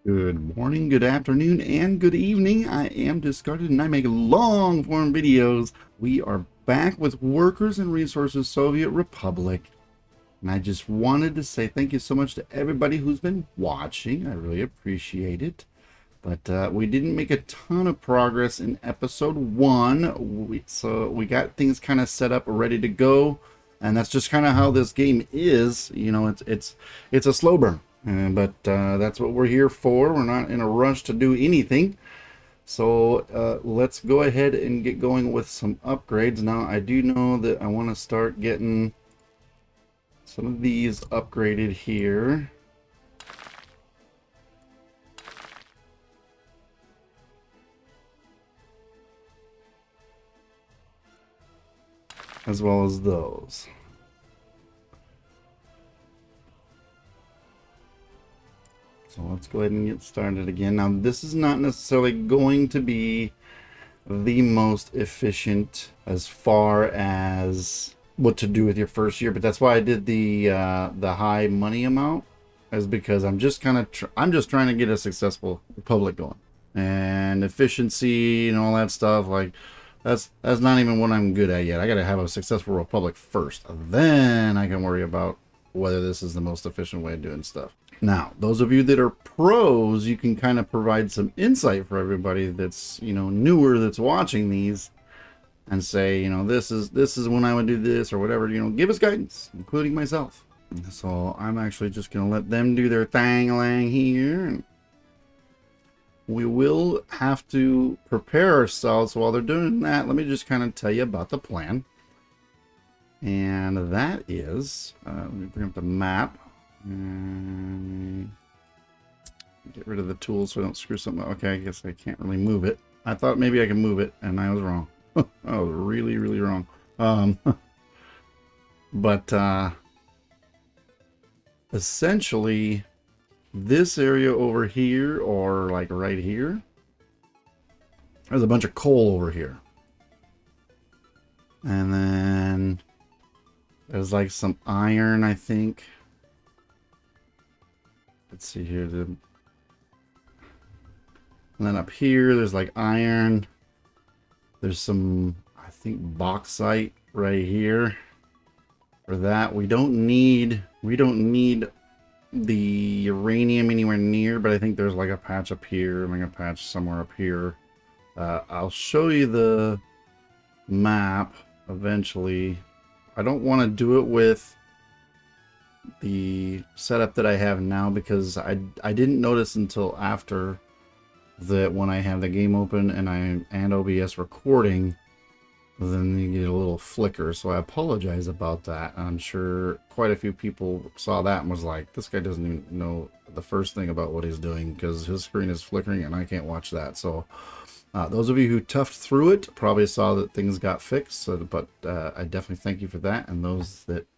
Good morning, good afternoon, and good evening. I am Discarded and I make long form videos. We are back with Workers and Resources Soviet Republic. And I just wanted to say thank you so much to everybody who's been watching. I really appreciate it. But we didn't make a ton of progress in episode 1. So we got things kind of set up, ready to go. And that's just kind of how this game is. You know, it's a slow burn. But that's what we're here for. We're not in a rush to do anything. So let's go ahead and get going with some upgrades. Now, I do know that I want to start getting some of these upgraded here. As well as those. So let's go ahead and get started again. Now, this is not necessarily going to be the most efficient as far as what to do with your first year, but that's why I did the high money amount, is because I'm just kind of I'm just trying to get a successful republic going, and efficiency and all that stuff. Like that's not even what I'm good at yet. I got to have a successful republic first, then I can worry about whether this is the most efficient way of doing stuff. Now, those of you that are pros, you can kind of provide some insight for everybody that's, you know, newer, that's watching these, and say, you know, this is when I would do this or whatever. You know, give us guidance, including myself. So I'm actually just going to let them do their thang-lang here. We will have to prepare ourselves. While they're doing that, let me just kind of tell you about the plan. And that is, let me bring up the map. Get rid of the tools so I don't screw something up. Okay, I guess I can't really move it. I thought maybe I could move it, and I was wrong. I was really, really wrong. But essentially, this area over here, or like right here, there's a bunch of coal over here. And then there's like some iron, I think. Let's see here. And then up here, there's like iron. There's some, I think, bauxite right here. For that, we don't need the uranium anywhere near, but I think there's like a patch up here and like a patch somewhere up here. I'll show you the map eventually. I don't want to do it with the setup that I have now, because I didn't notice until after that when I have the game open and OBS recording, then you get a little flicker. So I apologize about that. I'm sure quite a few people saw that and was like, this guy doesn't even know the first thing about what he's doing, because his screen is flickering and I can't watch that. So those of you who toughed through it probably saw that things got fixed. So, but I definitely thank you for that. And those that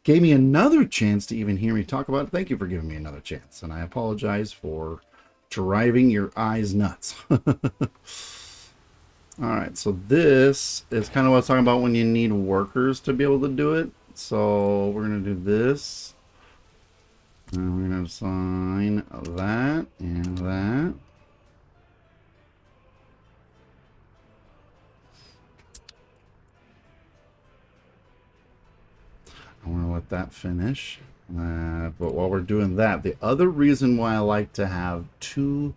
gave me another chance to even hear me talk about it, thank you for giving me another chance. And I apologize for driving your eyes nuts. Alright, so this is kind of what I was talking about when you need workers to be able to do it. So we're going to do this. And we're going to assign that and that. I want to let that finish. But while we're doing that, the other reason why I like to have two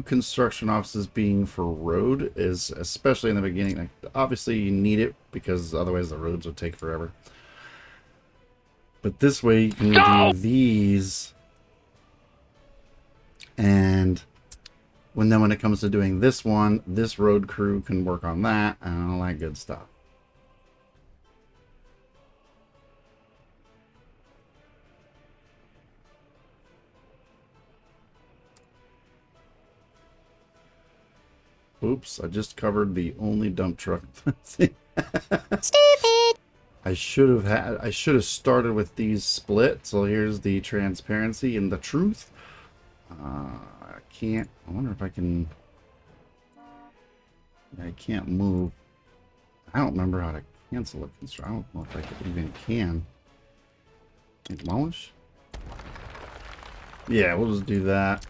construction offices being for road is, especially in the beginning, like, obviously you need it because otherwise the roads would take forever. But this way you can do these, and when it comes to doing this one, this road crew can work on that and all that good stuff. Oops, I just covered the only dump truck thing. Stupid! I should have started with these split. So here's the transparency and the truth. I can't, I wonder if I can, I can't move. I don't remember how to cancel a construction. I don't know if I even can. Demolish? Yeah, we'll just do that.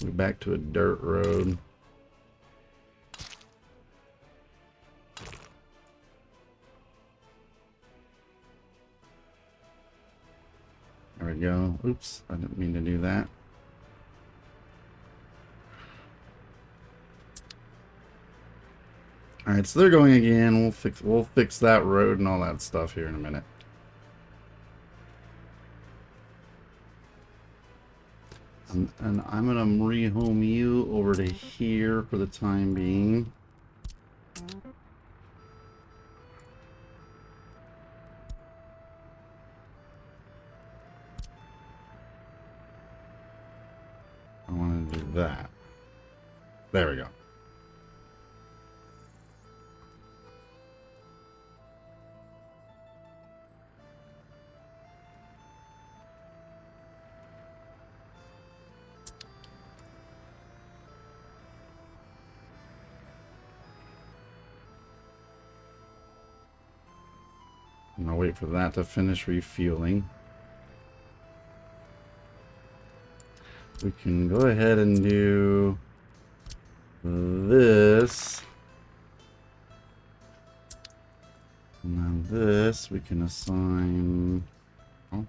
We're back to a dirt road. There we go. Oops, I didn't mean to do that. All right, so they're going again. We'll fix that road and all that stuff here in a minute. And I'm gonna rehome you over to here for the time being. I want to do that. There we go. I'm gonna wait for that to finish refueling. We can go ahead and do this. And then this we can assign that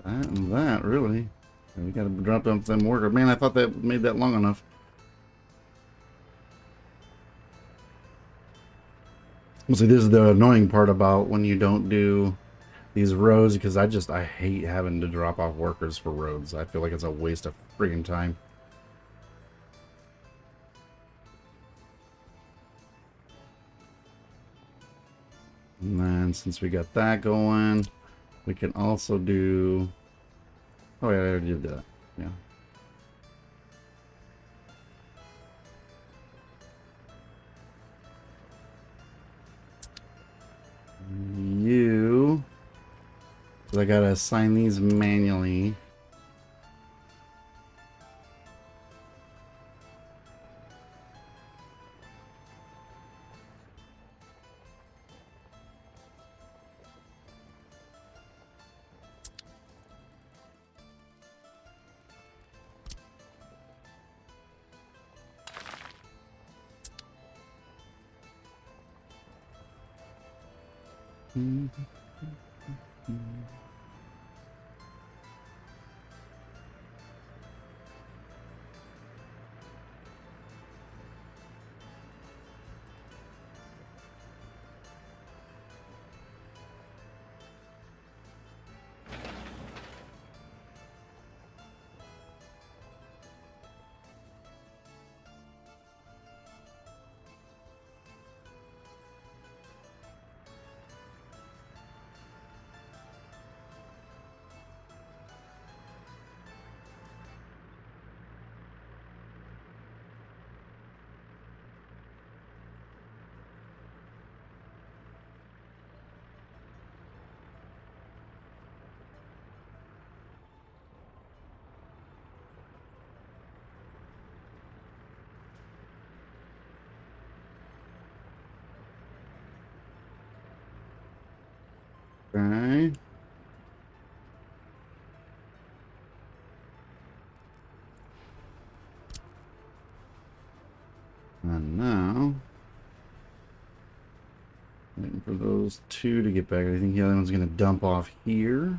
and that, really. And we gotta drop down them worker. Man, I thought that made that long enough. See, this is the annoying part about when you don't do these roads, because I hate having to drop off workers for roads. I feel like it's a waste of freaking time. And then since we got that going, we can also do... Oh yeah, I already did that. Yeah. You... I gotta assign these manually. Okay. And now, waiting for those two to get back. I think the other one's going to dump off here.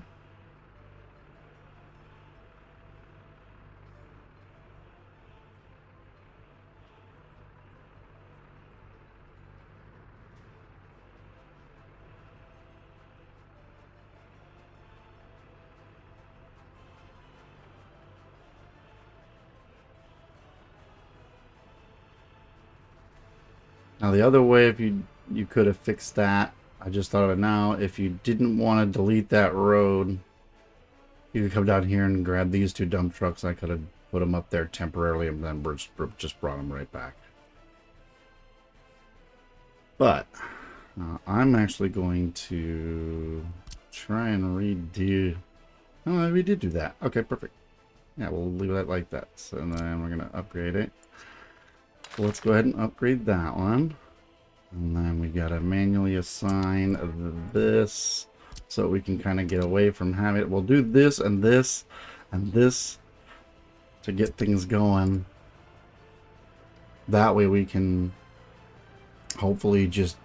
Now the other way, if you could have fixed that, I just thought of it now. If you didn't want to delete that road, you could come down here and grab these two dump trucks. I could have put them up there temporarily and then just brought them right back. But I'm actually going to try and redo. Oh, we did do that. Okay, perfect. Yeah, we'll leave that like that. So then we're gonna upgrade it. So let's go ahead and upgrade that one. And then we gotta manually assign this so we can kind of get away from having it. We'll do this and this and this to get things going. That way we can hopefully just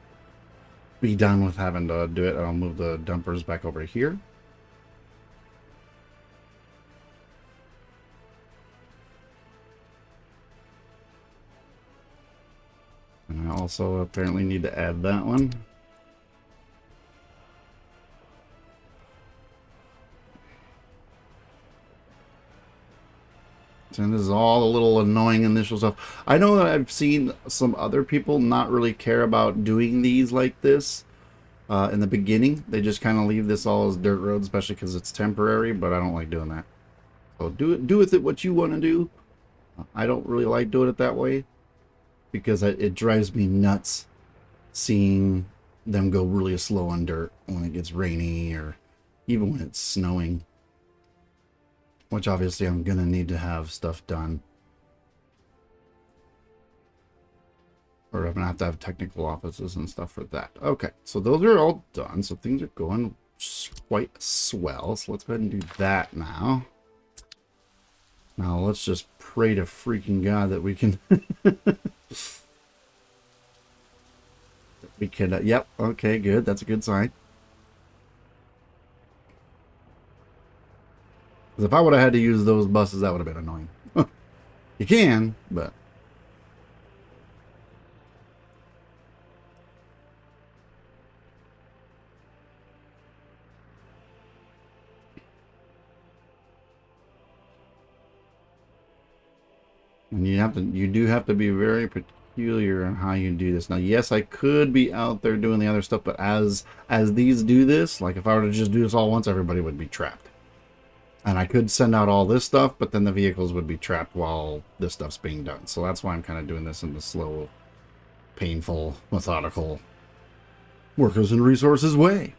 be done with having to do it. I'll move the dumpers back over here. And I also apparently need to add that one. And this is all the little annoying initial stuff. I know that I've seen some other people not really care about doing these like this in the beginning. They just kind of leave this all as dirt road, especially because it's temporary, but I don't like doing that. So do with it what you want to do. I don't really like doing it that way because it drives me nuts seeing them go really slow on dirt when it gets rainy or even when it's snowing. Which obviously I'm going to need to have stuff done. Or I'm going to have technical offices and stuff for that. Okay, so those are all done. So things are going quite swell. So let's go ahead and do that now. Now let's just pray to freaking God that we can... we can... yep, okay, good. That's a good sign. Because if I would have had to use those buses, that would have been annoying. You can, but... And you do have to be very peculiar on how you do this. Now, yes, I could be out there doing the other stuff, but as these do this, like if I were to just do this all once, everybody would be trapped. And I could send out all this stuff, but then the vehicles would be trapped while this stuff's being done. So that's why I'm kind of doing this in the slow, painful, methodical, workers and resources way.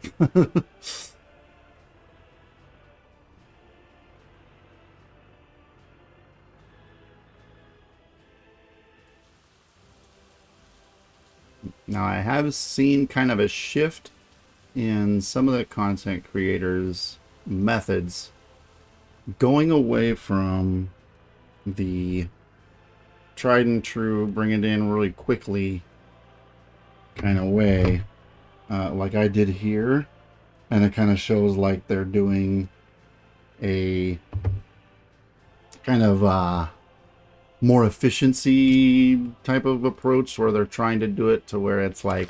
Now, I have seen kind of a shift in some of the content creators' methods going away from the tried and true, bring it in really quickly kind of way, like I did here. And it kind of shows like they're doing a kind of more efficiency type of approach where they're trying to do it to where it's like,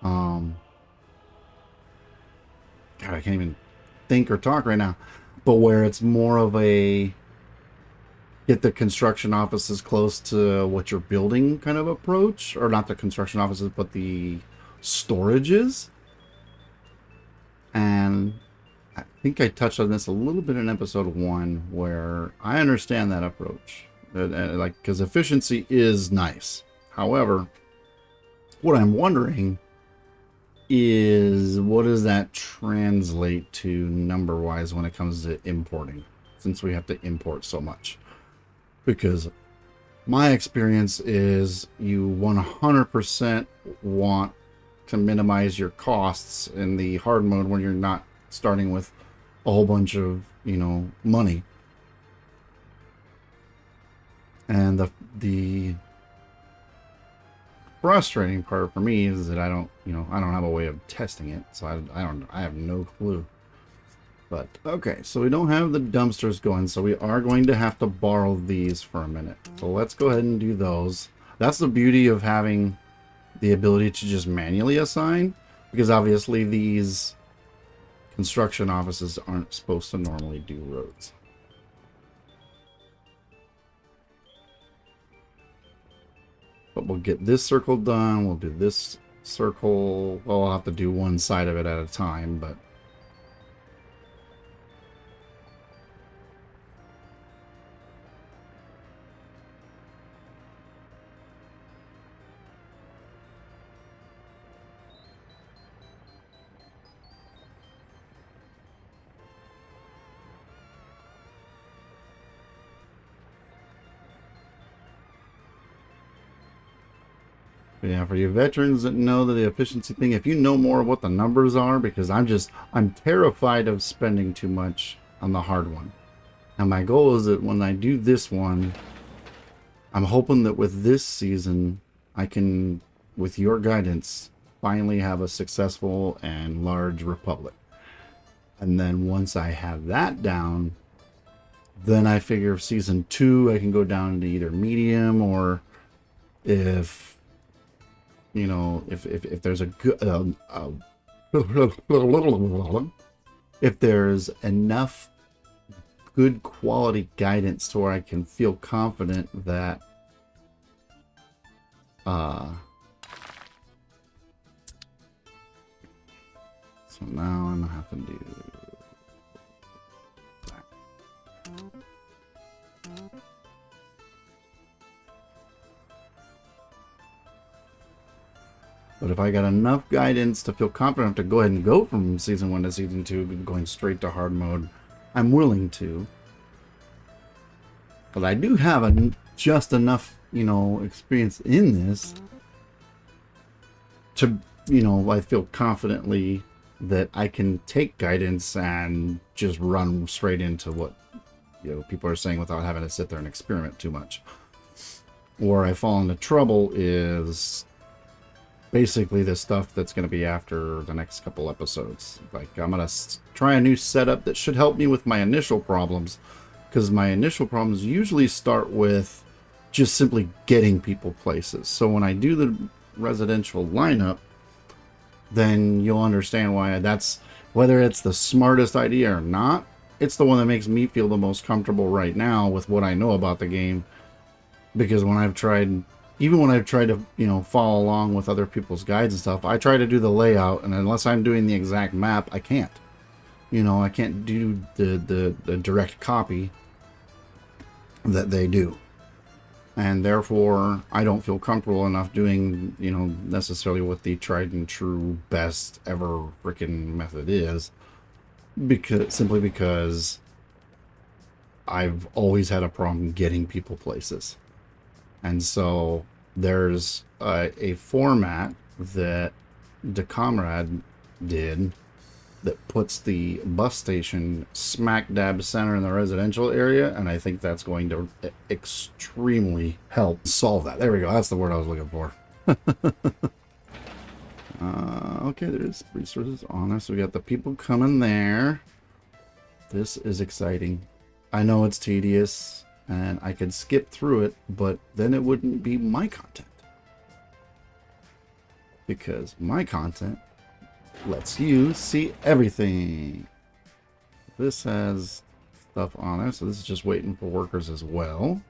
God, I can't even think or talk right now, but where it's more of a get the construction offices close to what you're building kind of approach, or not the construction offices, but the storages. And I think I touched on this a little bit in episode 1, where I understand that approach, like, because efficiency is nice. However, what I'm wondering is, what does that translate to number wise when it comes to importing, since we have to import so much? Because my experience is you 100% want to minimize your costs in the hard mode when you're not starting with a whole bunch of, money. And the frustrating part for me is that I don't have a way of testing it, so I have no clue. But okay, so we don't have the dumpsters going, so we are going to have to borrow these for a minute. So let's go ahead and do those. That's the beauty of having the ability to just manually assign, because obviously these construction offices aren't supposed to normally do roads. But we'll get this circle done. We'll do this circle. Well, I'll have to do one side of it at a time, but... But yeah, for you veterans that know the efficiency thing, if you know more of what the numbers are, because I'm terrified of spending too much on the hard one. And my goal is that when I do this one, I'm hoping that with this season, I can, with your guidance, finally have a successful and large republic. And then once I have that down, then I figure season 2, I can go down to either medium, or if, you know, if there's a good, if there's enough good quality guidance to where I can feel confident that so now I'm gonna have to do that. But if I got enough guidance to feel confident enough to go ahead and go from season 1 to season 2, going straight to hard mode, I'm willing to. But I do have just enough, you know, experience in this to, you know, I feel confidently that I can take guidance and just run straight into what, you know, people are saying without having to sit there and experiment too much. Where I fall into trouble is basically the stuff that's going to be after the next couple episodes. Like, I'm going to try a new setup that should help me with my initial problems, because my initial problems usually start with just simply getting people places. So when I do the residential lineup, then you'll understand why that's, whether it's the smartest idea or not, it's the one that makes me feel the most comfortable right now with what I know about the game. Because when I've tried, even when I've tried to, you know, follow along with other people's guides and stuff, I try to do the layout, and unless I'm doing the exact map, I can't. You know, I can't do the direct copy that they do. And therefore, I don't feel comfortable enough doing, you know, necessarily what the tried and true best ever freaking method is. Simply because I've always had a problem getting people places. And so there's a format that DaComrade did that puts the bus station smack dab center in the residential area, and I think that's going to extremely help solve that. There we go. That's the word I was looking for. Okay, there's resources on us. So we got the people coming there. This is exciting. I know it's tedious, and I could skip through it, but then it wouldn't be my content. Because my content lets you see everything. This has stuff on it, so this is just waiting for workers as well.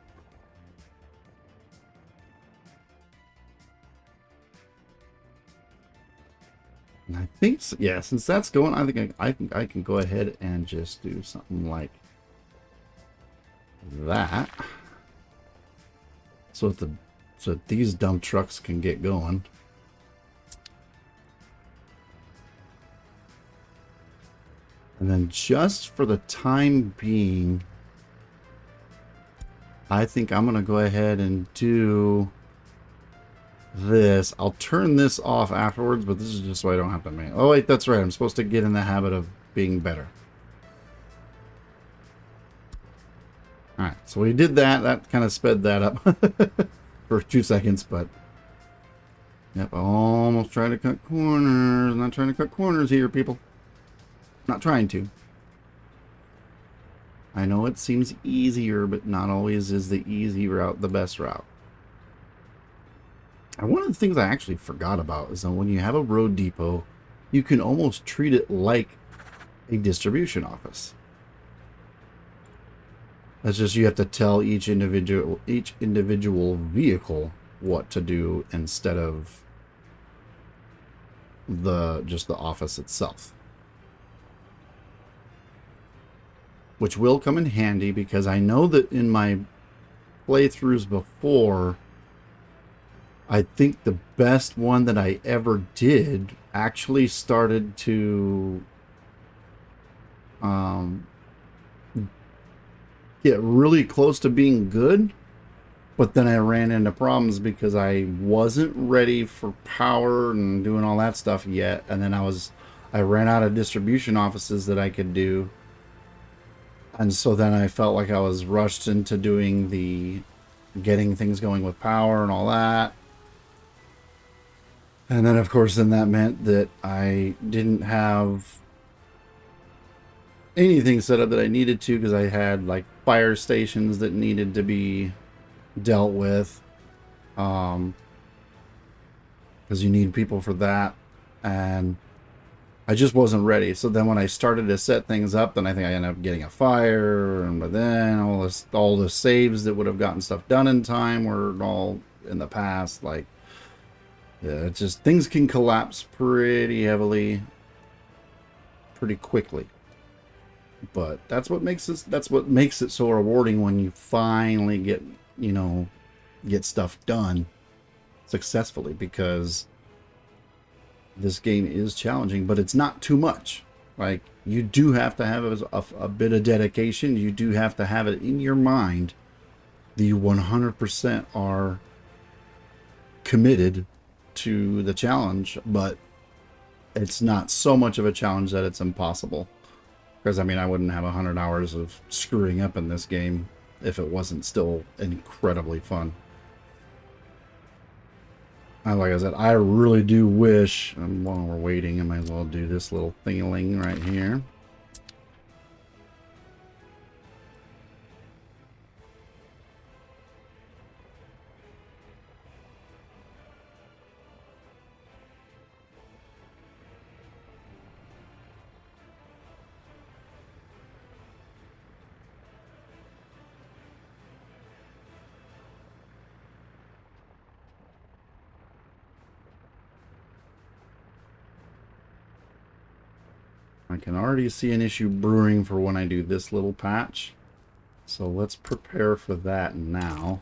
And I think, yeah, since that's going, I think I can go ahead and just do something like that, so that these dump trucks can get going. And then just for the time being, I think I'm gonna go ahead and do this. I'll turn this off afterwards, but this is just so I don't have to make. Oh wait, that's right. I'm supposed to get in the habit of being better. Alright, so we did that. That kind of sped that up for 2 seconds, but yep, almost trying to cut corners. Not trying to cut corners here, people. Not trying to. I know it seems easier, but not always is the easy route the best route. And one of the things I actually forgot about is that when you have a road depot, you can almost treat it like a distribution office. That's just, you have to tell each individual vehicle what to do instead of just the office itself. Which will come in handy, because I know that in my playthroughs before, I think the best one that I ever did actually started to get really close to being good But then I ran into problems because I wasn't ready for power and doing all that stuff yet. And then I ran out of distribution offices that I could do. And so then I felt like I was rushed into doing getting things going with power and all that. And then, of course, then that meant that I didn't have anything set up that I needed to, because I had like fire stations that needed to be dealt with. Because you need people for that. And I just wasn't ready. So then when I started to set things up, then I think I ended up getting a fire. And but then all the saves that would have gotten stuff done in time were all in the past. Like, yeah, it's just, things can collapse pretty heavily, pretty quickly. But that's what makes it so rewarding when you finally get stuff done successfully, because this game is challenging, but it's not too much. Like, you do have to have a bit of dedication. You do have to have it in your mind that you 100% are committed to the challenge, but it's not so much of a challenge that it's impossible. Because, I mean, I wouldn't have 100 hours of screwing up in this game if it wasn't still incredibly fun. Like I said, I really do wish, and while we're waiting, I might as well do this little thing-a-ling right here. I can already see an issue brewing for when I do this little patch. So let's prepare for that now.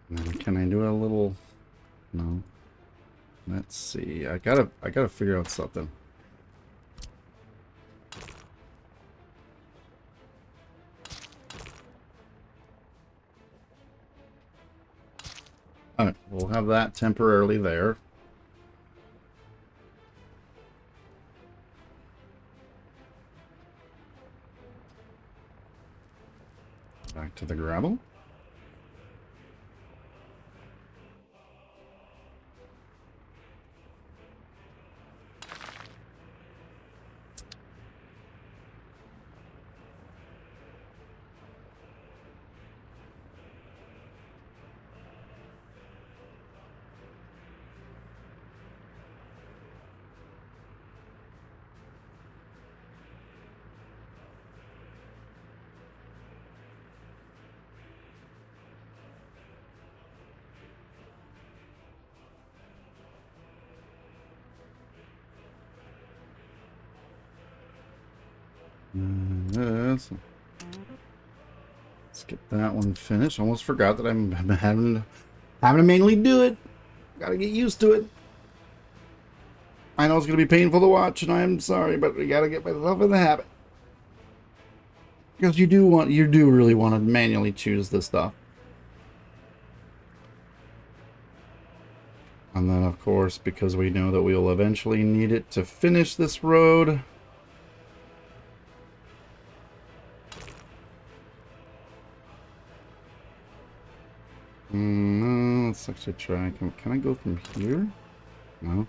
And can I do a little... No. Let's see. I gotta figure out something. Alright, we'll have that temporarily there. Back to the gravel. Let's get that one finished. Almost forgot that I'm having to manually do it. Gotta get used to it. I know it's gonna be painful to watch, and I'm sorry, but I gotta get myself in the habit. Because you do really want to manually choose this stuff. And then, of course, because we know that we will eventually need it to finish this road. Let's actually try. Can I go from here? No.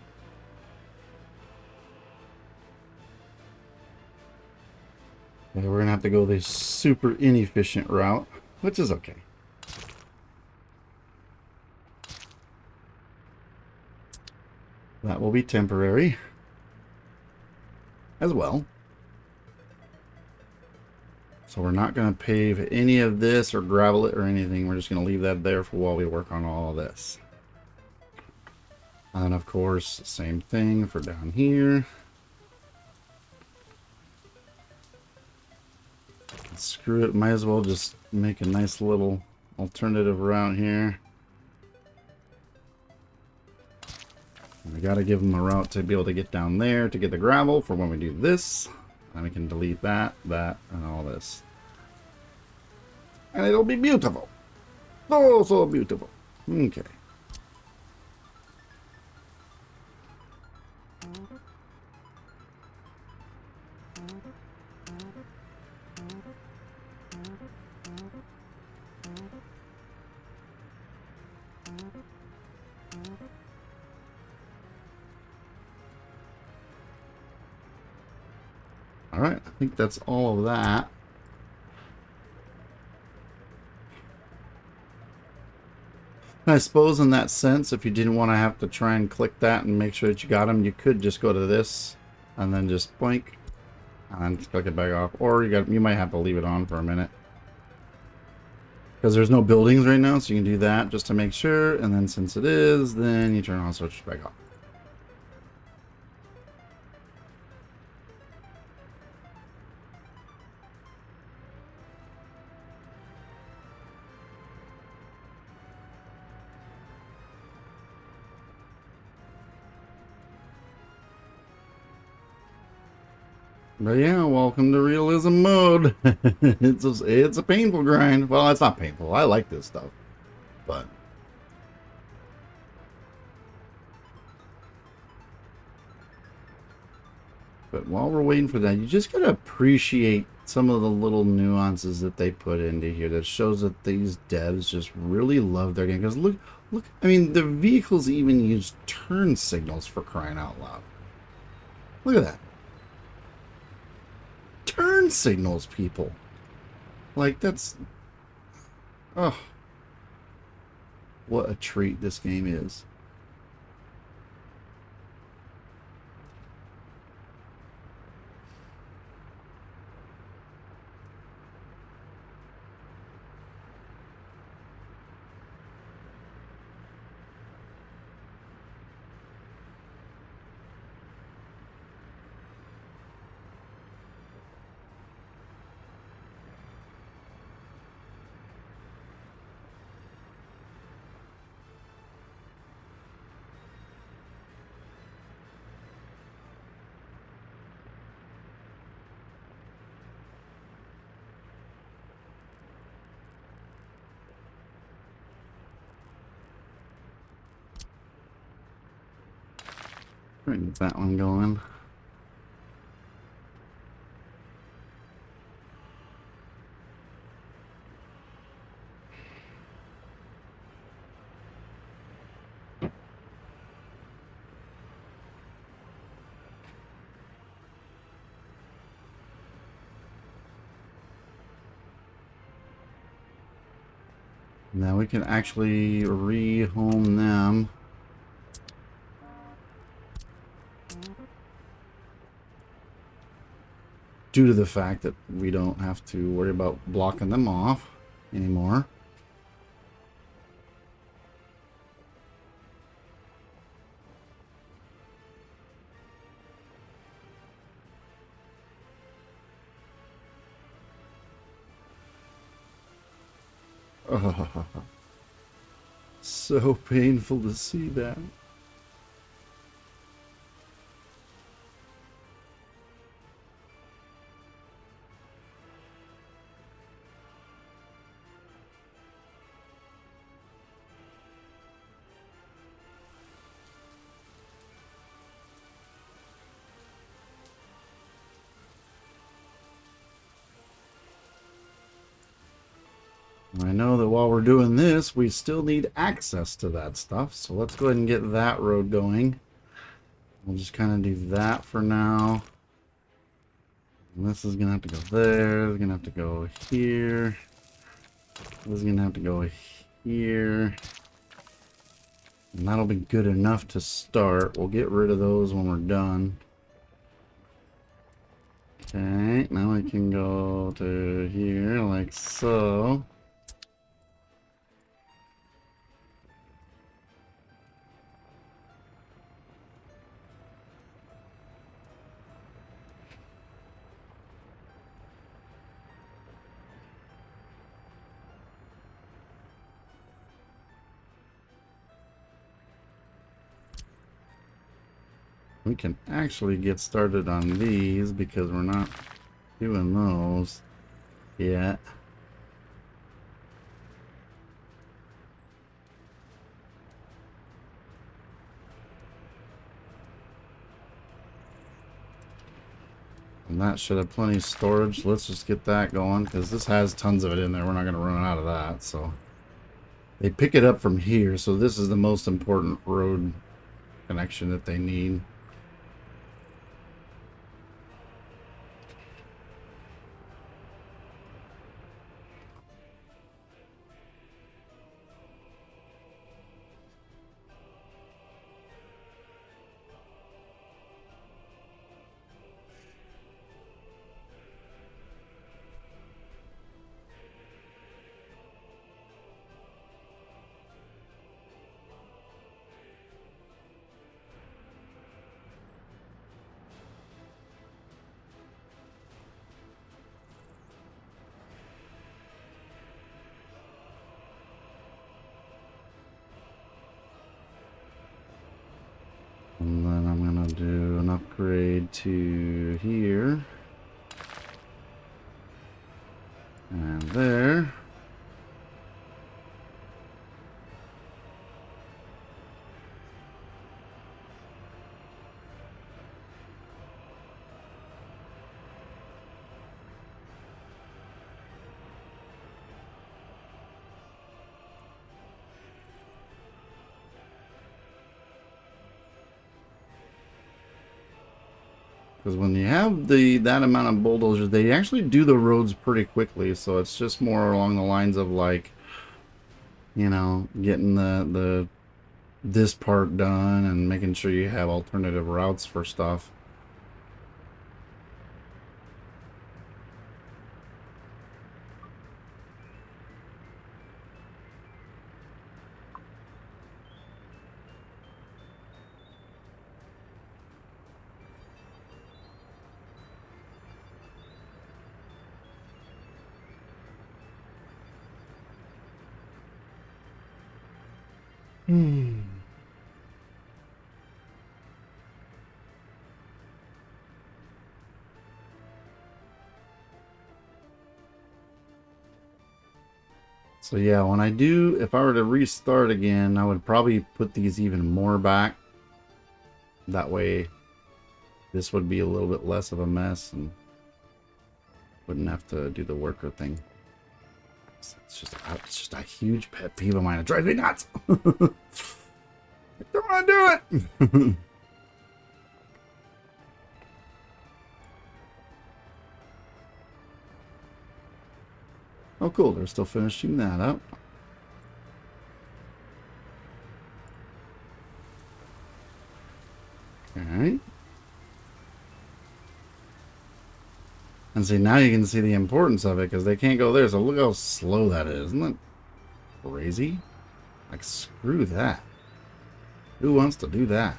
Yeah, we're gonna have to go the super inefficient route, which is okay. That will be temporary as well. So we're not going to pave any of this or gravel it or anything. We're just going to leave that there for while we work on all of this. And then, of course, same thing for down here. Screw it, might as well just make a nice little alternative route here. We got to give them a route to be able to get down there to get the gravel for when we do this. Then we can delete that, and all this. And it'll be beautiful. Oh, so beautiful. Okay. Alright, I think that's all of that. I suppose in that sense, if you didn't want to have to try and click that and make sure that you got them, you could just go to this and then just blink and then just click it back off. Or you might have to leave it on for a minute. Because there's no buildings right now, so you can do that just to make sure. And then since it is, then you turn on switch back off. But yeah, welcome to realism mode. It's a painful grind. Well, it's not painful. I like this stuff. But while we're waiting for that, you just gotta appreciate some of the little nuances that they put into here that shows that these devs just really love their game. Because look, I mean, the vehicles even use turn signals, for crying out loud. Look at that. Turn signals, people. Like, that's... Oh. What a treat this game is. Trying to get that one going. Now we can actually rehome them. Due to the fact that we don't have to worry about blocking them off anymore. Oh, so painful to see that. I know that while we're doing this, we still need access to that stuff. So let's go ahead and get that road going. We'll just kind of do that for now. And this is going to have to go there. It's going to have to go here. This is going to have to go here. And that'll be good enough to start. We'll get rid of those when we're done. Okay, now we can go to here like so. We can actually get started on these because we're not doing those yet. And that should have plenty of storage. Let's just get that going because this has tons of it in there. We're not going to run out of that. So they pick it up from here. So this is the most important road connection that they need. And then I'm going to do an upgrade to here. And there. Because when you have that amount of bulldozers, they actually do the roads pretty quickly. So it's just more along the lines of like, you know, getting this part done and making sure you have alternative routes for stuff. So yeah, when I do, if I were to restart again, I would probably put these even more back. That way, this would be a little bit less of a mess and wouldn't have to do the worker thing. It's just a huge pet peeve of mine. It drives me nuts. I don't want to do it. Oh, cool. They're still finishing that up. Alright. And see, now you can see the importance of it because they can't go there. So look how slow that is. Isn't that crazy? Like, screw that. Who wants to do that?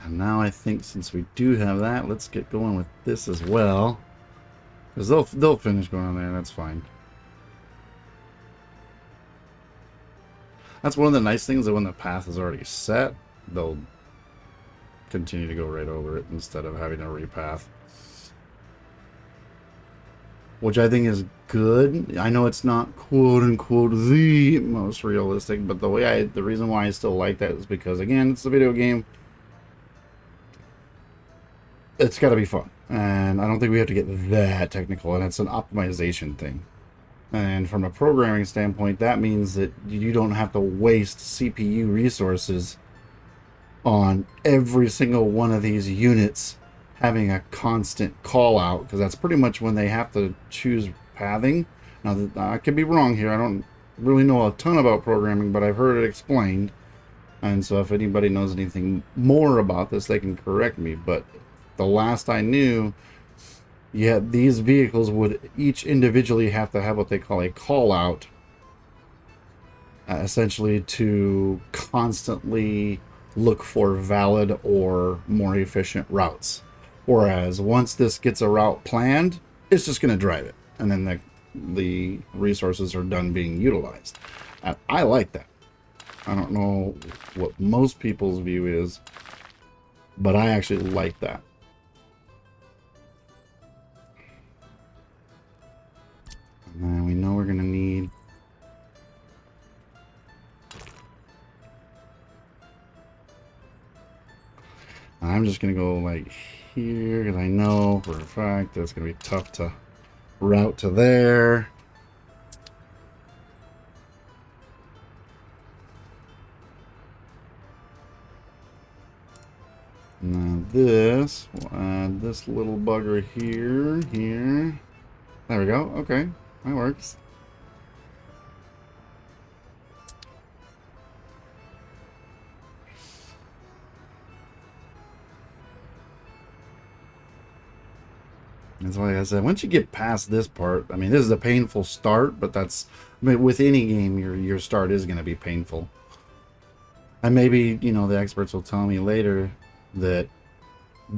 And now I think since we do have that, let's get going with this as well. Because they'll finish going on there, that's fine. That's one of the nice things that when the path is already set, they'll continue to go right over it instead of having to repath. Which I think is good. I know it's not quote unquote the most realistic, but the reason why I still like that is because again, it's a video game. It's got to be fun, and I don't think we have to get that technical, and it's an optimization thing. And from a programming standpoint, that means that you don't have to waste CPU resources on every single one of these units having a constant call out, because that's pretty much when they have to choose pathing. Now, I could be wrong here. I don't really know a ton about programming, but I've heard it explained. And so if anybody knows anything more about this, they can correct me. But the last I knew, yeah, these vehicles would each individually have to have what they call a call out essentially to constantly look for valid or more efficient routes. Whereas once this gets a route planned, it's just going to drive it, and then the resources are done being utilized. And I like that. I don't know what most people's view is, but I actually like that. And then we know we're going to need... I'm just going to go like here, because I know for a fact that it's going to be tough to route to there. Now this, we'll add this little bugger here, here. There we go. Okay, that works. That's like I said, once you get past this part, I mean, this is a painful start, but that's, I mean, with any game, your start is going to be painful. And maybe, you know, the experts will tell me later that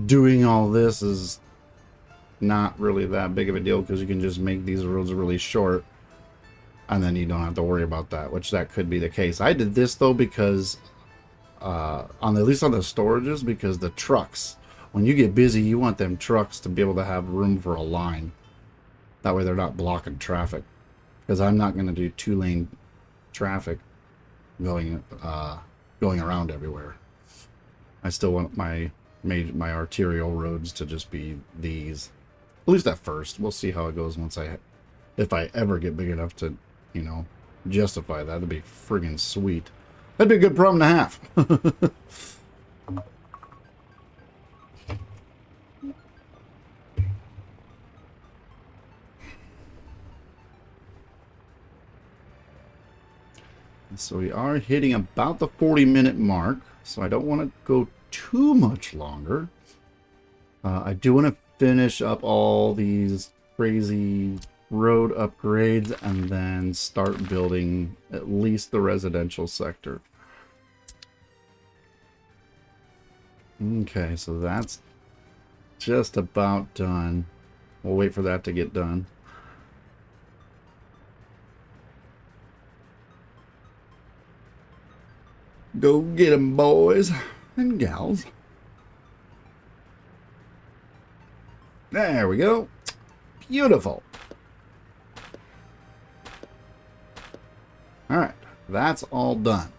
doing all this is not really that big of a deal because you can just make these roads really short and then you don't have to worry about that, which that could be the case. I did this though because at least on the storages, because the trucks, when you get busy, you want them trucks to be able to have room for a line. That way they're not blocking traffic, because I'm not going to do 2-lane traffic going around everywhere. I still want my arterial roads to just be these, at least at first. We'll see how it goes if I ever get big enough to, you know, justify that. That'd be friggin' sweet. That'd be a good problem to have. So we are hitting about the 40-minute mark, so I don't want to go too much longer. I do want to finish up all these crazy road upgrades and then start building at least the residential sector. Okay, so that's just about done. We'll wait for that to get done. Go get 'em, boys and gals. There we go. Beautiful. Alright, that's all done.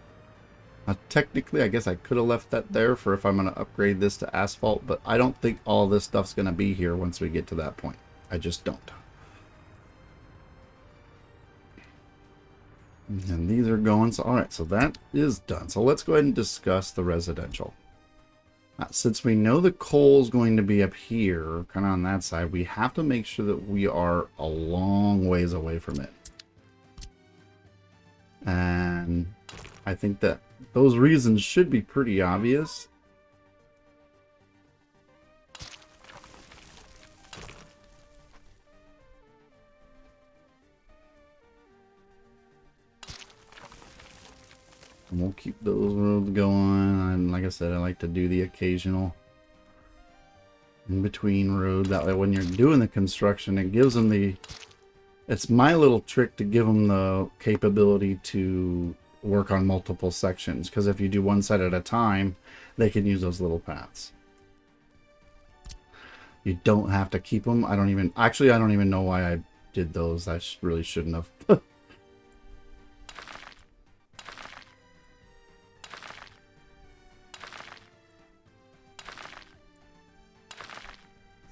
Technically, I guess I could have left that there for if I'm going to upgrade this to asphalt, but I don't think all this stuff's going to be here once we get to that point. I just don't. And these are going, so alright, so that is done. So let's go ahead and discuss the residential. Since we know the coal is going to be up here, kind of on that side, we have to make sure that we are a long ways away from it. And I think that those reasons should be pretty obvious. And we'll keep those roads going. And like I said, I like to do the occasional in-between road. That way when you're doing the construction, it gives them the... It's my little trick to give them the capability to work on multiple sections. Because if you do one side at a time, they can use those little paths. You don't have to keep them. I don't even know why I did those. I really shouldn't have. So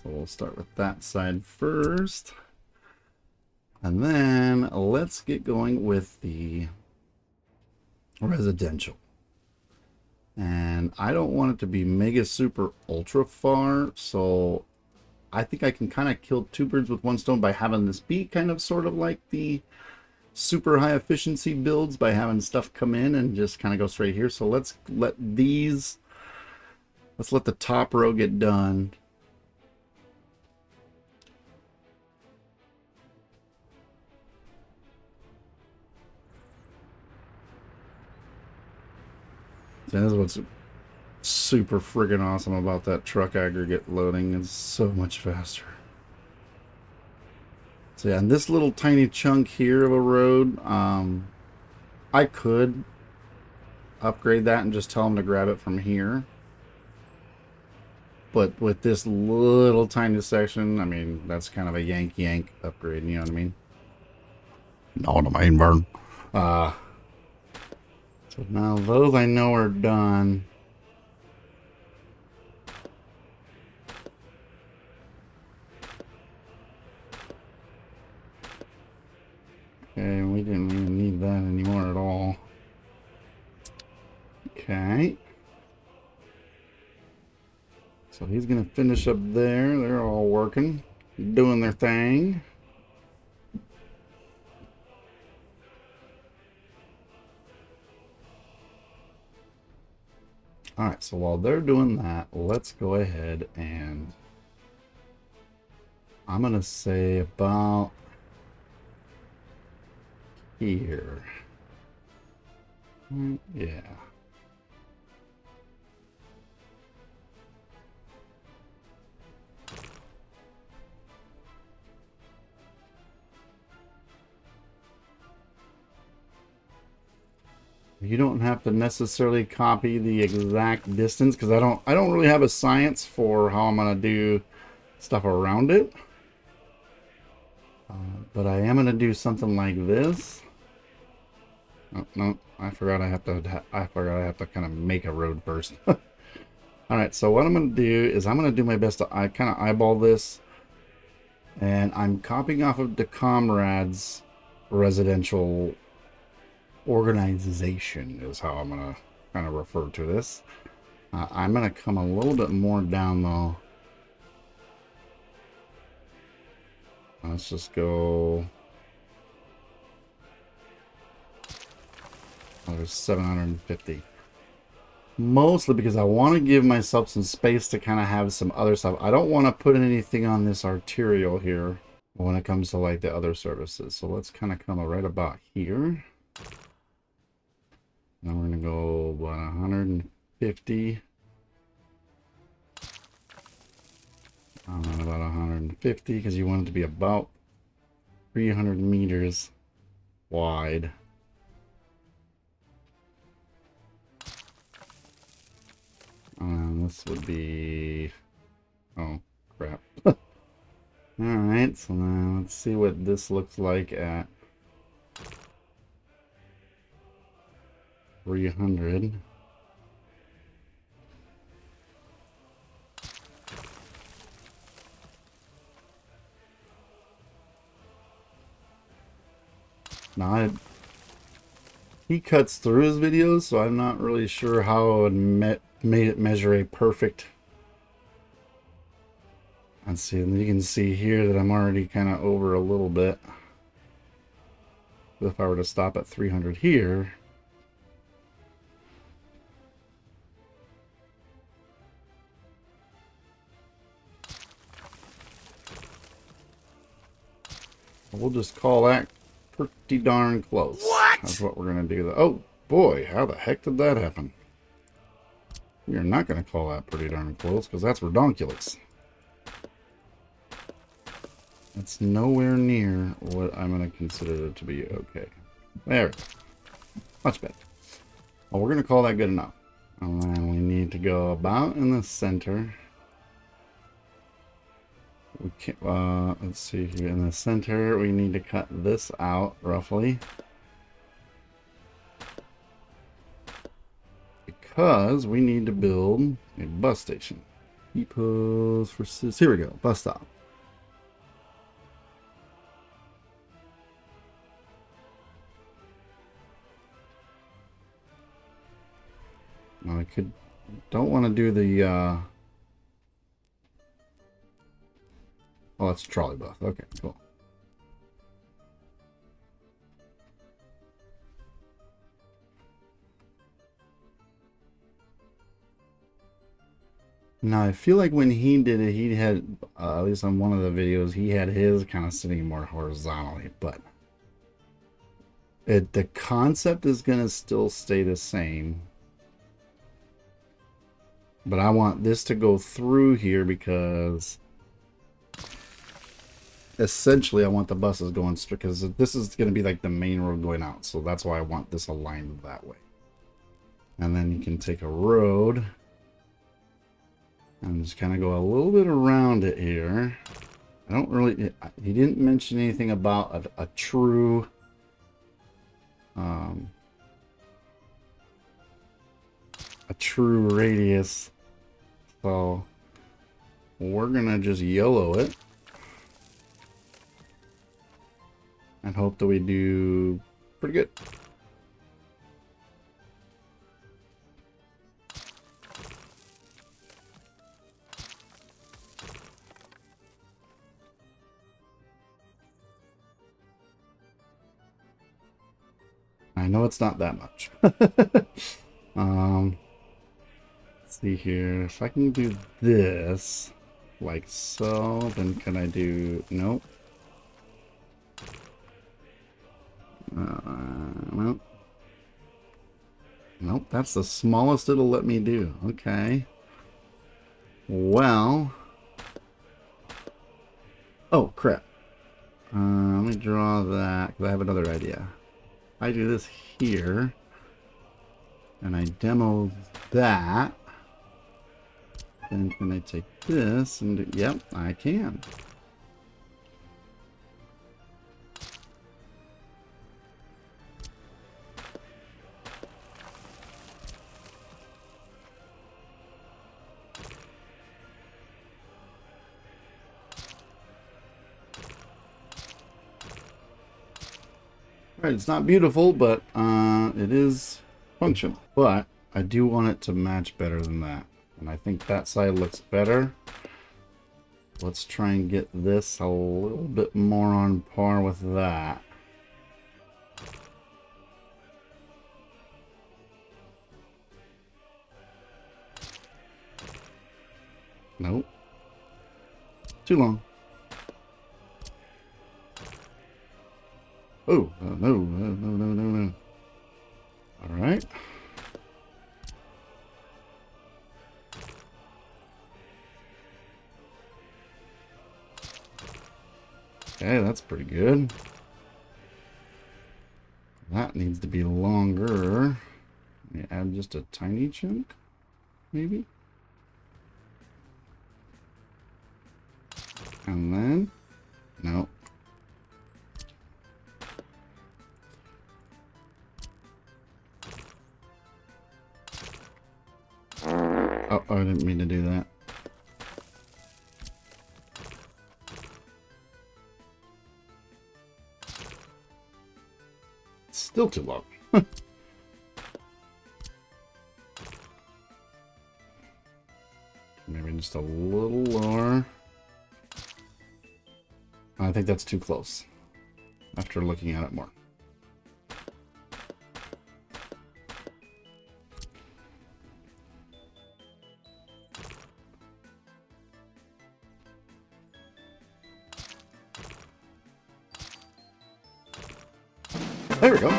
we'll start with that side first. And then let's get going with the residential. And I don't want it to be mega super ultra far, so I think I can kind of kill two birds with one stone by having this be kind of sort of like the super high efficiency builds, by having stuff come in and just kind of go straight here. So let's let the top row get done. So this is what's super friggin' awesome about that truck aggregate loading. It's so much faster. So yeah, and this little tiny chunk here of a road, I could upgrade that and just tell them to grab it from here. But with this little tiny section, I mean, that's kind of a yank upgrade, you know what I mean? No, the main burn. So now those I know are done. Okay, we didn't even need that anymore at all. Okay. So he's going to finish up there. They're all working, doing their thing. Alright, so while they're doing that, let's go ahead and I'm going to say about here. Yeah. You don't have to necessarily copy the exact distance because I don't really have a science for how I'm gonna do stuff around it. But I am gonna do something like this. Oh, no, I forgot I have to kind of make a road first. All right, so what I'm gonna do is I'm gonna do my best to kind of eyeball this, and I'm copying off of DaComrade's residential organization is how I'm gonna kind of refer to this. I'm gonna come a little bit more down though. Let's just go. Oh, there's 750. Mostly because I want to give myself some space to kind of have some other stuff. I don't want to put anything on this arterial here when it comes to like the other services. So let's kind of come right about here. Now we're going to go about 150. About 150 because you want it to be about 300 meters wide. This would be... Oh, crap. Alright, so now let's see what this looks like at 300. Now, he cuts through his videos, so I'm not really sure how I would made it measure a perfect. Let's see, and you can see here that I'm already kind of over a little bit. But if I were to stop at 300 here, we'll just call that pretty darn close. What? That's what we're going to do. Oh, boy, how the heck did that happen? We are not going to call that pretty darn close because that's redonkulous. That's nowhere near what I'm going to consider it to be okay. There we go. Much better. Well, we're going to call that good enough. And then we need to go about in the center. We can, let's see here. In the center, we need to cut this out roughly. Because we need to build a bus station. Depots for... Here we go. Bus stop. Now I don't want to do the... Oh, it's a trolley bus. Okay, cool. Now, I feel like when he did it, he had, at least on one of the videos, he had his kind of sitting more horizontally, but the concept is going to still stay the same. But I want this to go through here because essentially I want the buses going straight, because this is going to be like the main road going out. So that's why I want this aligned that way. And then you can take a road and just kind of go a little bit around it here. I don't really, he didn't mention anything about a true radius. So we're gonna just YOLO it and hope that we do pretty good. I know it's not that much. Let's see here. If I can do this like so, then can I do... Nope. Nope. Nope, that's the smallest it'll let me do. Okay. Well. Oh, crap. Let me draw that, because I have another idea. I do this here, and I demo that. Then can I take this and do... Yep, I can. Right, it's not beautiful, but it is functional. But I do want it to match better than that. And I think that side looks better. Let's try and get this a little bit more on par with that. Nope. Too long. Oh, no. All right. Okay, that's pretty good. That needs to be longer. Let me add just a tiny chunk, maybe. And then, no. Oh, I didn't mean to do that. Still too low. Maybe just a little lower. I think that's too close after looking at it more. There we go.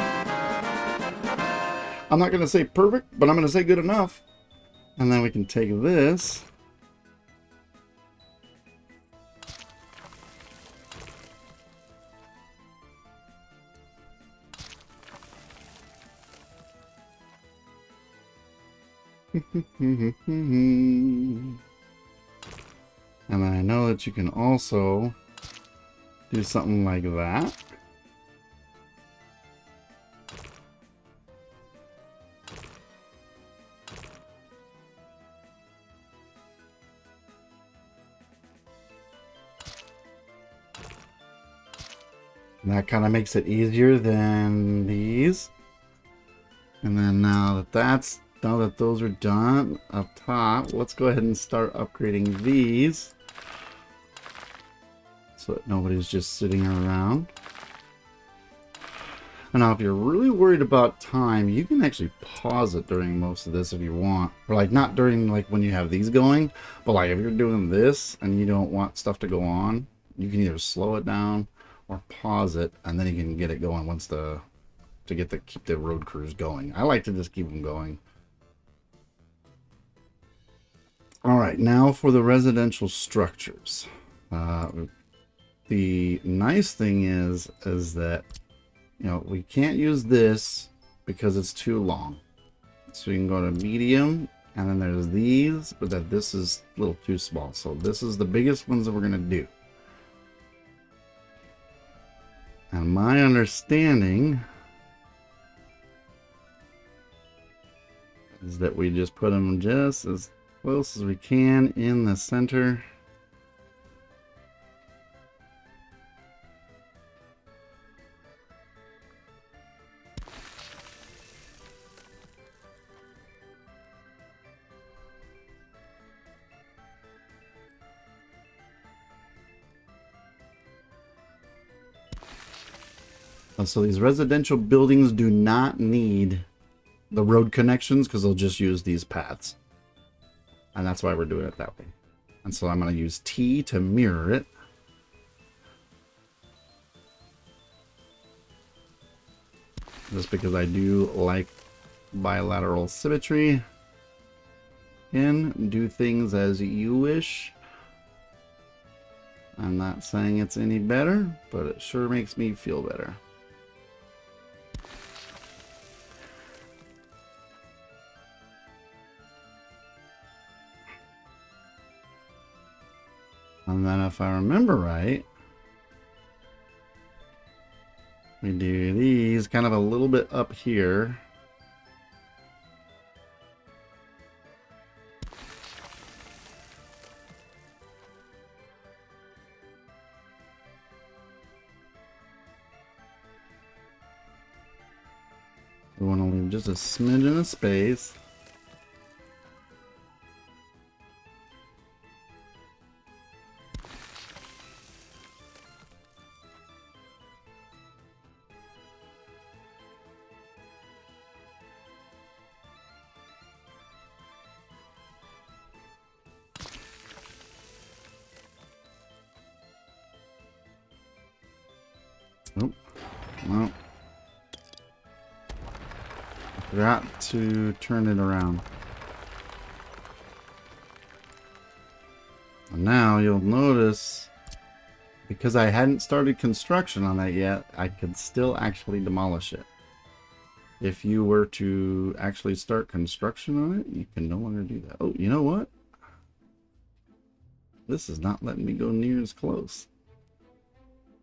I'm not going to say perfect, but I'm going to say good enough. And then we can take this. And then I know that you can also do something like that. And that kind of makes it easier than these. And then now that those are done up top, let's go ahead and start upgrading these so that nobody's just sitting around. And now if you're really worried about time, you can actually pause it during most of this if you want. Or like not during like when you have these going, but like if you're doing this and you don't want stuff to go on, you can either slow it down or pause it, and then you can get it going once keep the road crews going. I like to just keep them going. All right, now for the residential structures. The nice thing is that, you know, we can't use this because it's too long. So you can go to medium, and then there's these, but that this is a little too small. So this is the biggest ones that we're gonna do. And my understanding is that we just put them just as close as we can in the center. So these residential buildings do not need the road connections because they'll just use these paths. And that's why we're doing it that way. And so I'm going to use T to mirror it. Just because I do like bilateral symmetry. Again, do things as you wish. I'm not saying it's any better, but it sure makes me feel better. And then if I remember right, we do these kind of a little bit up here. We want to leave just a smidgen of space. Oh, well. Forgot to turn it around. And now you'll notice, because I hadn't started construction on that yet, I could still actually demolish it. If you were to actually start construction on it, you can no longer do that. Oh, you know what? This is not letting me go near as close.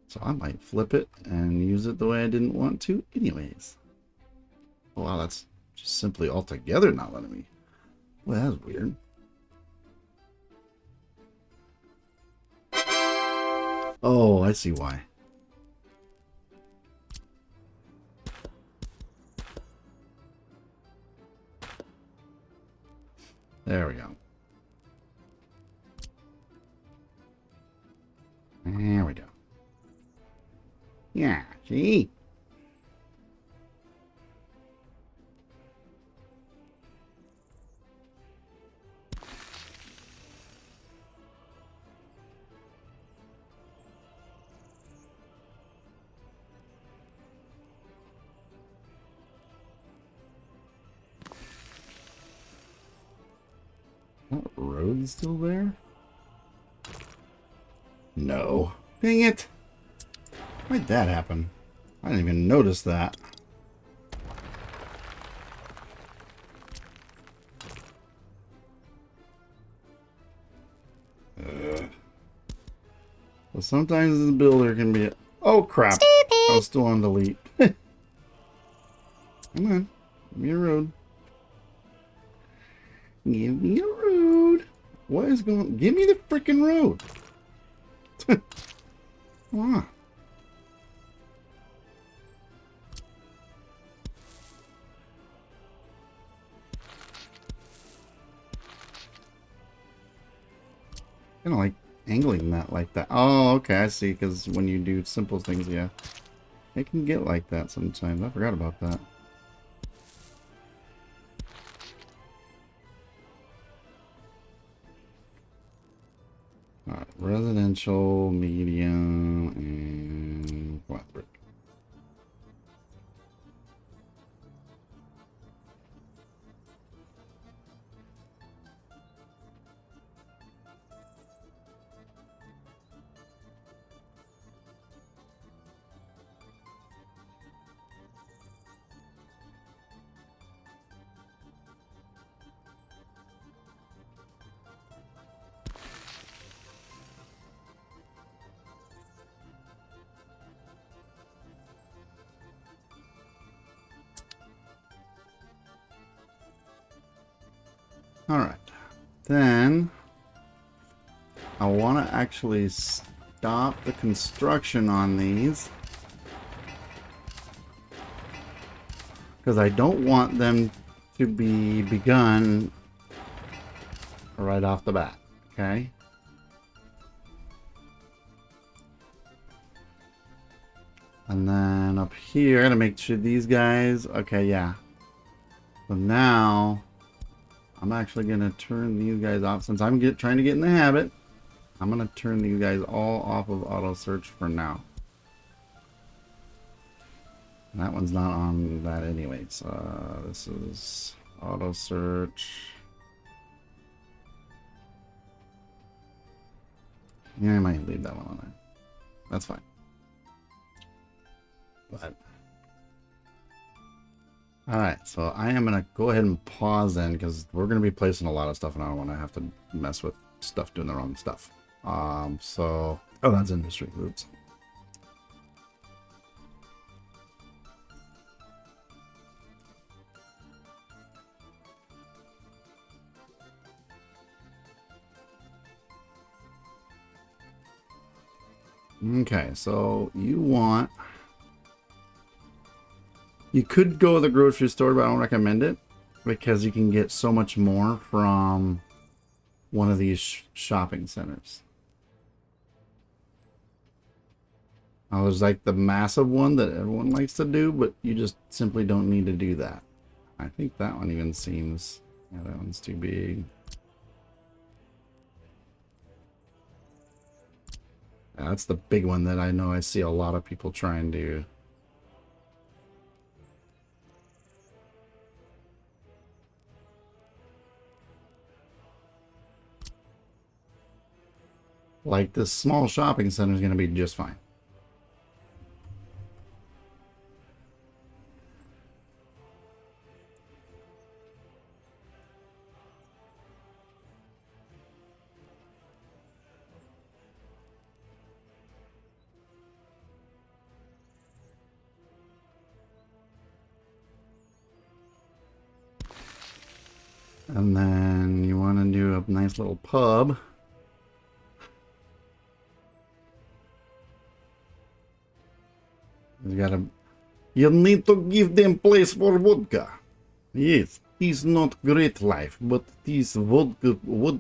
So I might flip it and use it the way I didn't want to anyways. Oh, wow, that's just simply altogether not letting me. Well, that's weird. Oh, I see why. There we go. There we go. Yeah, see? That road's still there? No. Dang it! Why'd that happen? I didn't even notice that. Well, sometimes the builder can be... Oh, crap. Stupid. I was still on delete. Come on. Give me a road. Give me a road. What is going... Give me the freaking road. Come on. Kind of like angling that like that. Oh, okay, I see. Because when you do simple things, yeah, it can get like that sometimes. I forgot about that. All right, residential, medium, and flat brick. Alright. Then I want to actually stop the construction on these. Because I don't want them to be begun right off the bat. Okay? And then up here, I gotta make sure these guys... Okay, yeah. So now, I'm actually gonna turn these guys off. Since I'm trying to get in the habit, I'm gonna turn these guys all off of auto search for now. And that one's not on that anyways. This is auto search. Yeah, I might leave that one on there. That's fine. But alright, so I am gonna go ahead and pause then, because we're gonna be placing a lot of stuff and I don't want to have to mess with stuff doing the wrong stuff. So oh, that's industry. Oops. Okay, so you could go to the grocery store, but I don't recommend it because you can get so much more from one of these shopping centers. Now, there's like the massive one that everyone likes to do, but you just simply don't need to do that. I think that one even seems... Yeah, that one's too big. Yeah, that's the big one that I know I see a lot of people try and do. Like, this small shopping center is going to be just fine. And then you want to do a nice little pub. You need to give them place for vodka. Yes, it's not great life, but this vodka will.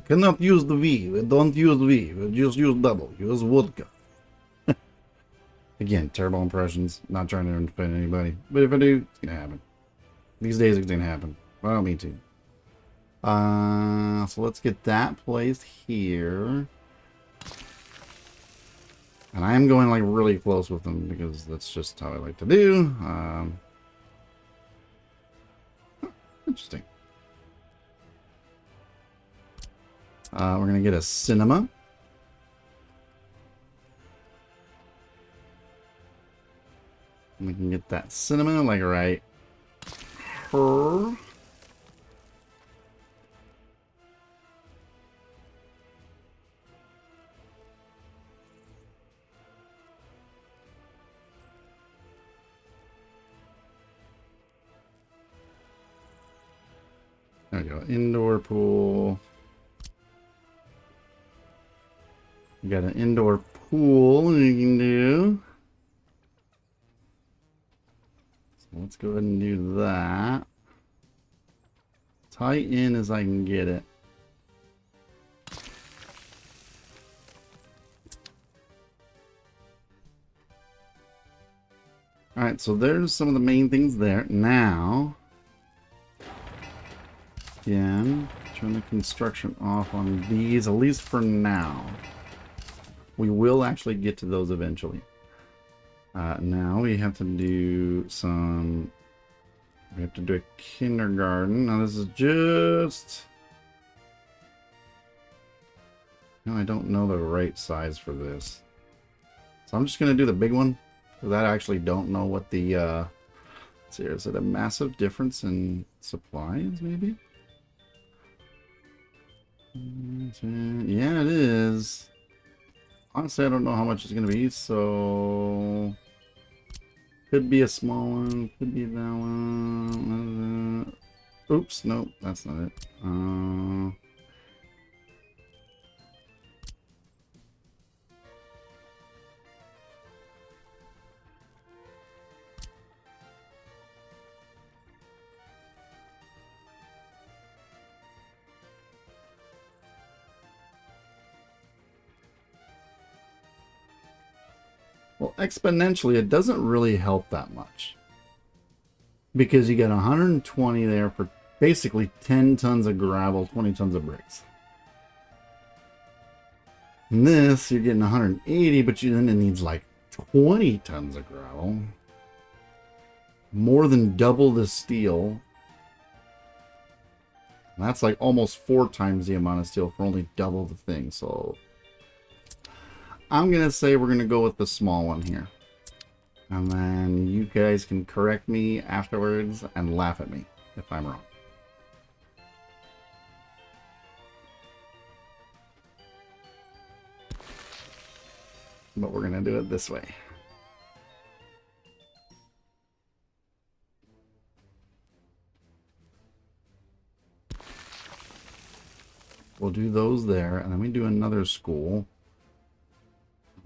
Cannot use the V. Don't use V. Just use double. Use vodka. Again, terrible impressions. Not trying to offend anybody. But if I do, it's going to happen. These days it's going to happen. I don't mean to. So let's get that placed here. And I am going like really close with them because that's just how I like to do. Interesting. We're going to get a cinema. We can get that cinema like right here. There we go. Indoor pool. You got an indoor pool you can do. So let's go ahead and do that. Tight in as I can get it. Alright, so there's some of the main things there. Now, again, turn the construction off on these, at least for now. We will actually get to those eventually. Now we have to do some... We have to do a kindergarten. Now this is just... No, I don't know the right size for this. So I'm just going to do the big one. Because I actually don't know what the... Let's see, is it a massive difference in supplies, maybe? Yeah, it is. Honestly, I don't know how much it's going to be, so... Could be a small one, could be that one. Oops, no, that's not it. Well, exponentially, it doesn't really help that much. Because you get 120 there for basically 10 tons of gravel, 20 tons of bricks. And this, you're getting 180, but then it needs like 20 tons of gravel. More than double the steel. And that's like almost 4 times the amount of steel for only double the thing. So I'm going to say we're going to go with the small one here. And then you guys can correct me afterwards and laugh at me if I'm wrong. But we're going to do it this way. We'll do those there, and then we do another school.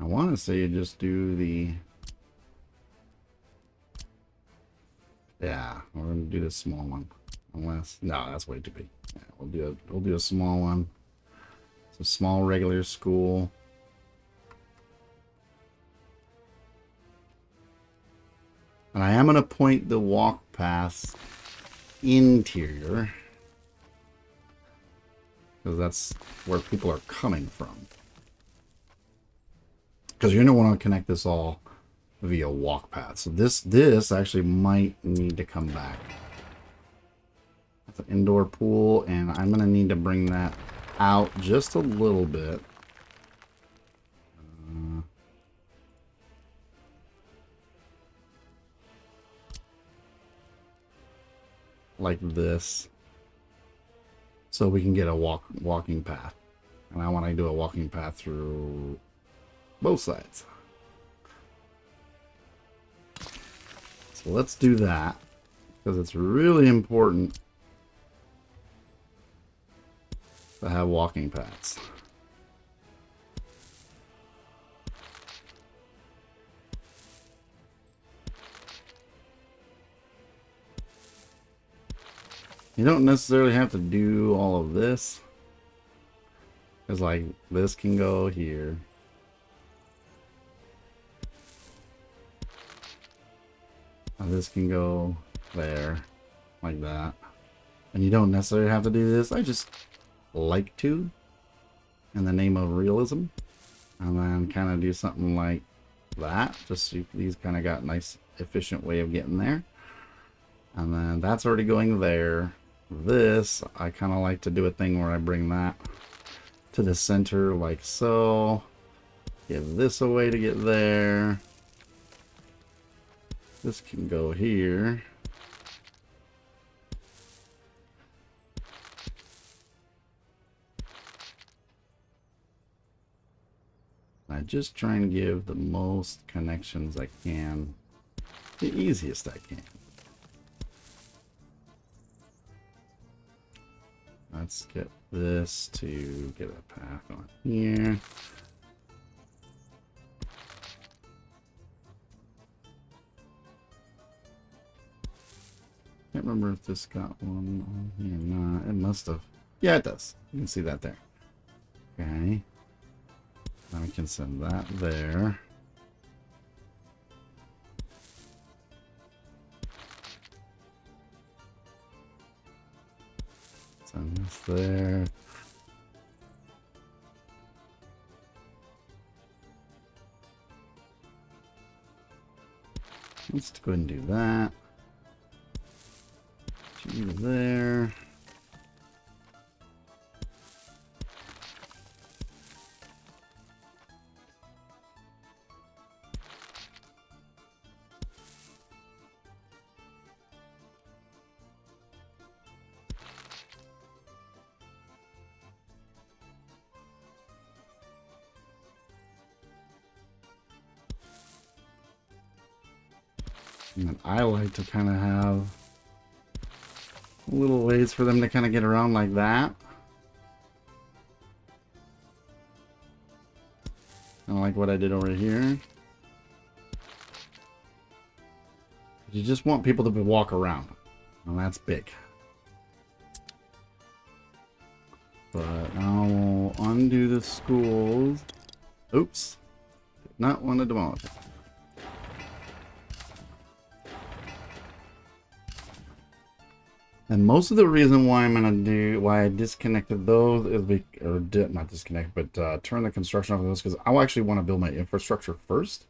I want to say you just do the... Yeah, we're going to do the small one. Unless... No, that's way too big. Yeah, we'll do a small one. It's a small regular school. And I am going to point the walk path interior. Because that's where people are coming from. Because you're going to want to connect this all via walk path. So this actually might need to come back. That's an indoor pool, and I'm going to need to bring that out just a little bit. Like this. So we can get a walking path. And I want to do a walking path through both sides. So let's do that, because it's really important to have walking paths. You don't necessarily have to do all of this, because like this can go here. This can go there, like that. And you don't necessarily have to do this. I just like to, in the name of realism. And then kind of do something like that. Just so these kind of got a nice, efficient way of getting there. And then that's already going there. This, I kind of like to do a thing where I bring that to the center like so. Give this a way to get there. This can go here. I just try and give the most connections I can, the easiest I can. Let's get this to get a path on here. Can't remember if this got one on here or not. It must have. Yeah, it does. You can see that there. Okay. Now we can send that there. Send this there. Let's go ahead and do that. You there. And then I like to kind of have little ways for them to kind of get around like that. Kind of like what I did over here. You just want people to walk around. And that's big. But now we'll undo the schools. Oops. Did not want to demolish it. And most of the reason why why I disconnected those is not disconnect, but turn the construction off of those, because I actually want to build my infrastructure first.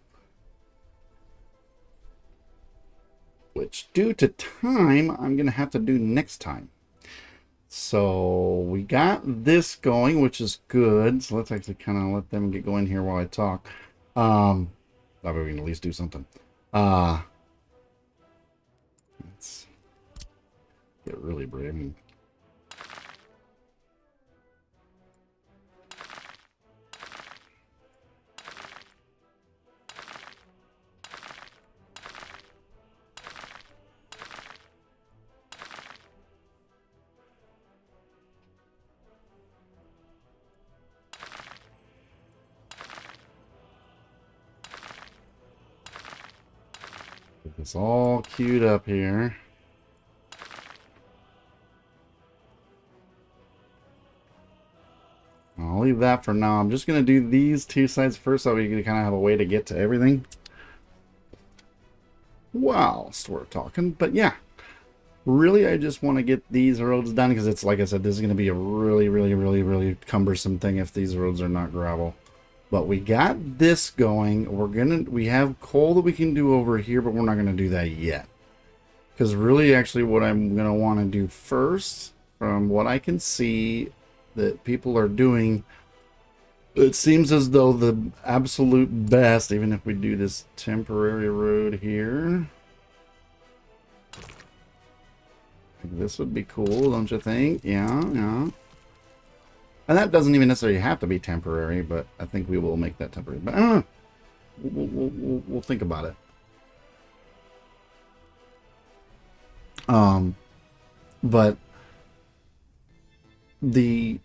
Which, due to time, I'm going to have to do next time. So we got this going, which is good. So let's actually kind of let them get going here while I talk. That way we can at least do something. Let's get really brave. Get this all queued up here. I'll leave that for now. I'm just going to do these two sides first so we can kind of have a way to get to everything whilst we're talking. But yeah, really I just want to get these roads done because it's, like I said, this is going to be a really cumbersome thing if these roads are not gravel. But we got this going. We have coal that we can do over here, but we're not going to do that yet. Because really, actually, what I'm going to want to do first, from what I can see that people are doing, it seems as though the absolute best, even if we do this temporary road here, this would be cool, don't you think? Yeah. And that doesn't even necessarily have to be temporary, but I think we will make that temporary. But I don't know. We'll think about it. But the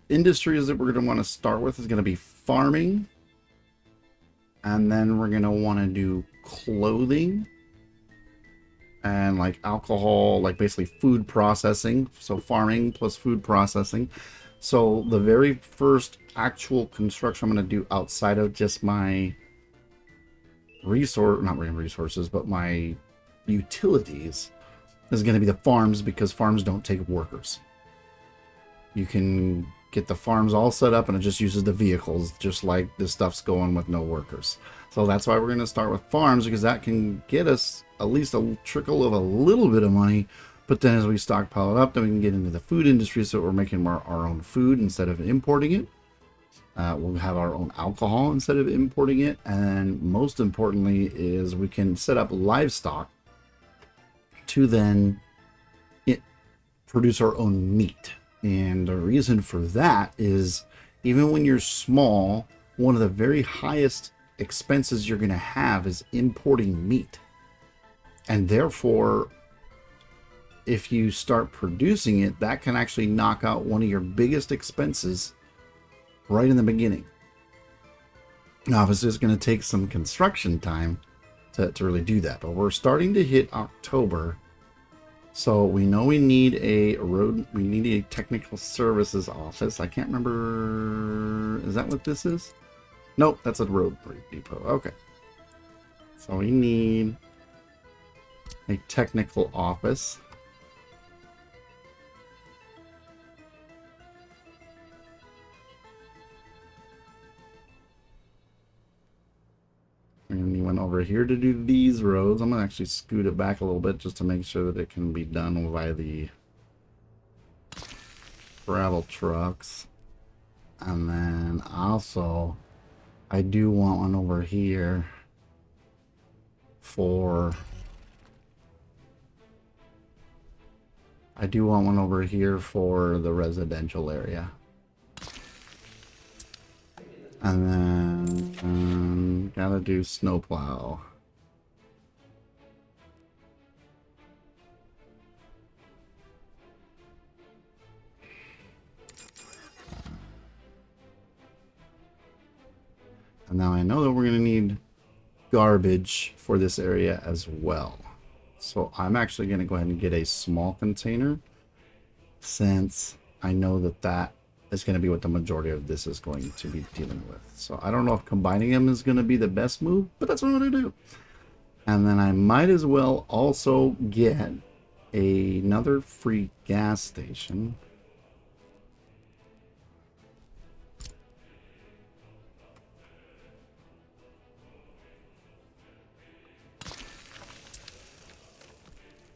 industries that we're going to want to start with is going to be farming. And then we're going to want to do clothing. And like alcohol, like basically food processing. So farming plus food processing. So the very first actual construction I'm going to do outside of just my not resources, but my utilities is going to be the farms, because farms don't take workers. You can get the farms all set up and it just uses the vehicles, just like this stuff's going with no workers. So that's why we're going to start with farms, because that can get us at least a trickle of a little bit of money. But then as we stockpile it up, then we can get into the food industry, so we're making our own food instead of importing it. We'll have our own alcohol instead of importing it. And most importantly is we can set up livestock to then produce our own meat. And the reason for that is, even when you're small, one of the very highest expenses you're going to have is importing meat. And therefore, if you start producing it, that can actually knock out one of your biggest expenses right in the beginning. Now, obviously, it's going to take some construction time to really do that, but we're starting to hit October. So we know we need a road, we need a technical services office. I can't remember, is that what this is? Nope, that's a road depot. Okay. So we need a technical office. And you went over here to do these roads. I'm going to actually scoot it back a little bit just to make sure that it can be done by the gravel trucks. And then also, I do want one over here for... the residential area. And then gotta do snowplow. And now I know that we're going to need garbage for this area as well. So I'm actually going to go ahead and get a small container, since I know that that is going to be what the majority of this is going to be dealing with. So I don't know if combining them is going to be the best move, but that's what I'm going to do. And then I might as well also get another free gas station.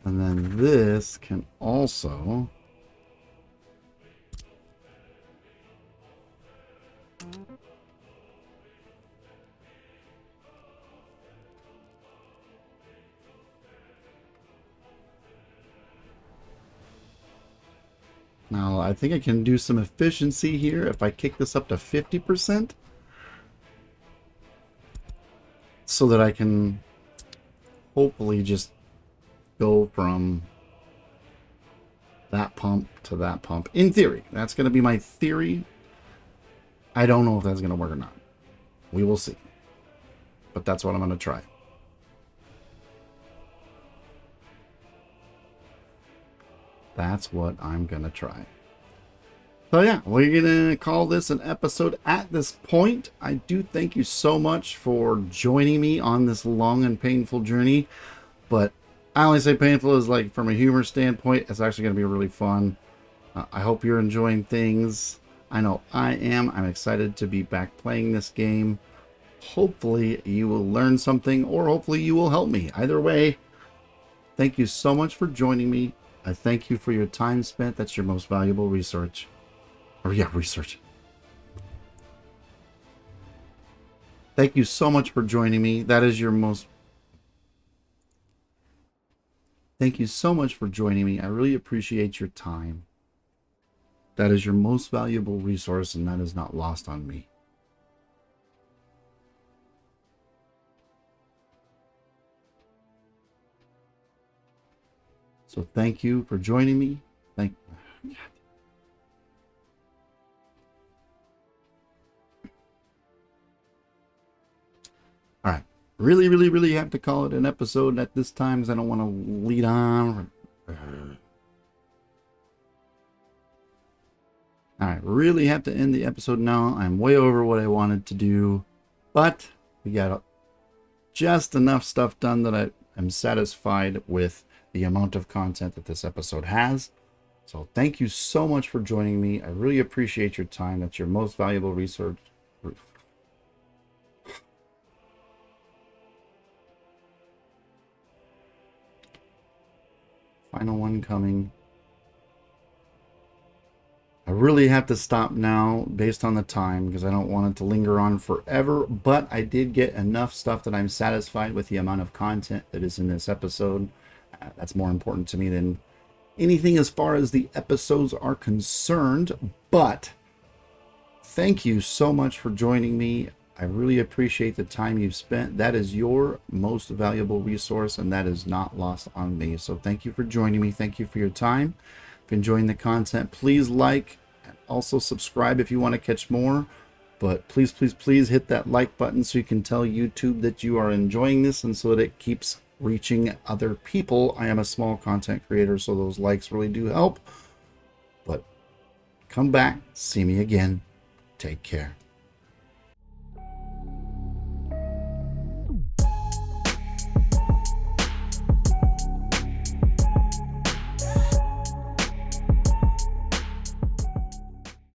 And then this can also now I think I can do some efficiency here if I kick this up to 50%, so that I can hopefully just go from that pump to that pump. In theory, that's going to be my theory. I don't know if that's going to work or not. We will see. But that's what I'm going to try. That's what I'm going to try. So yeah, we're going to call this an episode at this point. I do thank you so much for joining me on this long and painful journey. But I only say painful is like from a humor standpoint. It's actually going to be really fun. I hope you're enjoying things. I know I am. I'm excited to be back playing this game. Hopefully you will learn something, or hopefully you will help me. Either way, thank you so much for joining me. I thank you for your time spent. That's your most valuable research. Research. Thank you so much for joining me. That is your most... Thank you so much for joining me. I really appreciate your time. That is your most valuable resource, and that is not lost on me. So thank you for joining me. All right. Really have to call it an episode at this time, because I don't want to lead on. All right, really have to end the episode now. I'm way over what I wanted to do, but we got just enough stuff done that I am satisfied with the amount of content that this episode has. So thank you so much for joining me. I really appreciate your time. That's your most valuable research. Final one coming. I really have to stop now based on the time, because I don't want it to linger on forever, but I did get enough stuff that I'm satisfied with the amount of content that is in this episode. That's more important to me than anything as far as the episodes are concerned. But thank you so much for joining me. I really appreciate the time you've spent. That is your most valuable resource, and that is not lost on me. So thank you for joining me. Thank you for your time. If you're enjoying the content, please like and also subscribe if you want to catch more. But please hit that like button so you can tell YouTube that you are enjoying this, and so that it keeps reaching other people. I am a small content creator, so those likes really do help. But come back, see me again. Take care.